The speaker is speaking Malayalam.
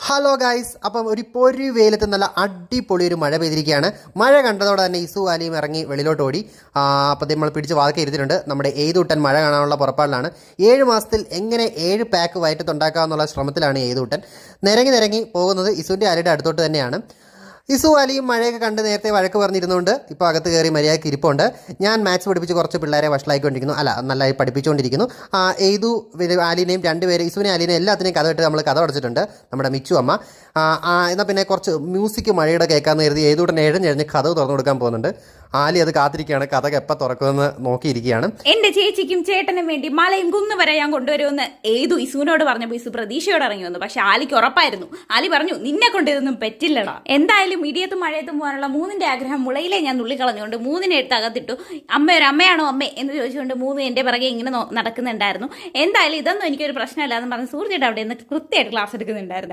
ഹലോ ഗൈസ്, അപ്പം ഒരു വെയിലത്ത് നല്ല അടിപൊളി ഒരു മഴ പെയ്തിരിക്കുകയാണ്. മഴ കണ്ടതോടെ തന്നെ ഇസു ആലിയും ഇറങ്ങി വെളിയിലോട്ട് ഓടി. അപ്പോൾ നമ്മൾ പിടിച്ച് വാതൊക്കെ ഇരുത്തിട്ടുണ്ട്. നമ്മുടെ ഏതൂട്ടൻ മഴ കാണാനുള്ള പുറപ്പാടിലാണ്. 7 മാസത്തിൽ എങ്ങനെ 7 പാക്ക് വയറ്റത്തുണ്ടാക്കാമെന്നുള്ള ശ്രമത്തിലാണ് ഏതൂട്ടൻ. നിരങ്ങി പോകുന്നത് ഇസുവിൻ്റെ ആലിയുടെ അടുത്തോട്ട് തന്നെയാണ്. ഇസു അലിയും മഴയൊക്കെ കണ്ട് നേരത്തെ വഴക്ക് പറഞ്ഞിരുന്നുകൊണ്ട് ഇപ്പോൾ അകത്ത് കയറി മര്യാദയ്ക്ക് ഇരിപ്പുണ്ട്. ഞാൻ മാത്സ് പഠിപ്പിച്ച് കുറച്ച് പിള്ളേരെ വഷളായിക്കൊണ്ടിരിക്കുന്നു, നല്ലതായി പഠിപ്പിച്ചുകൊണ്ടിരിക്കുന്നു. ഏതു ആലിനെയും 2 പേര്, ഇസുവിനെ ആലിനെയും എല്ലാത്തിനെയും കഥ ഇട്ട് നമ്മൾ കഥ അടച്ചിട്ടുണ്ട്, നമ്മുടെ മിച്ചു അമ്മ. എന്നാൽ പിന്നെ കുറച്ച് മ്യൂസിക് മഴയുടെ കേൾക്കാമെന്ന് കരുതി ഏതുടനെ എഴഞ്ഞെഴഞ്ഞ് കഥ തുറന്നു കൊടുക്കാൻ പോകുന്നുണ്ട്. ആലി അത് കാത്തിരിക്കുകയാണ്, കഥ എപ്പോൾ തുറക്കുമെന്ന് നോക്കിയിരിക്കുകയാണ്. എന്റെ ചേച്ചിക്കും ചേട്ടനും വേണ്ടി മലയും കുന്നു വരെ ഞാൻ കൊണ്ടുവരുമെന്ന് ഏതു ഇസുവിനോട് പറഞ്ഞപ്പോൾ ഇസു പ്രതീക്ഷയോട് ഇറങ്ങി വന്നു. പക്ഷെ ആലിക്ക് ഉറപ്പായിരുന്നു. ആലി പറഞ്ഞു, നിന്നെ കൊണ്ട് ഇതൊന്നും പറ്റില്ലടാ. എന്തായാലും ഇടിയത്തും മഴയത്തും പോകാനുള്ള 3ന്റെ ആഗ്രഹം മുളയിലെ ഞാൻ നുള്ളിക്കളഞ്ഞുകൊണ്ട് 3നെ എടുത്ത് അകത്തിട്ടു. അമ്മയാണോ അമ്മേ എന്ന് ചോദിച്ചുകൊണ്ട് 3 എൻ്റെ പിറകെ ഇങ്ങനെ നടക്കുന്നുണ്ടായിരുന്നു. എന്തായാലും ഇതൊന്നും എനിക്കൊരു പ്രശ്നമില്ല എന്ന് പറഞ്ഞ് സൂര്യയുടെ അവിടെ നിന്ന് കൃത്യമായിട്ട് ക്ലാസ് എടുക്കുന്നുണ്ടായിരുന്നു.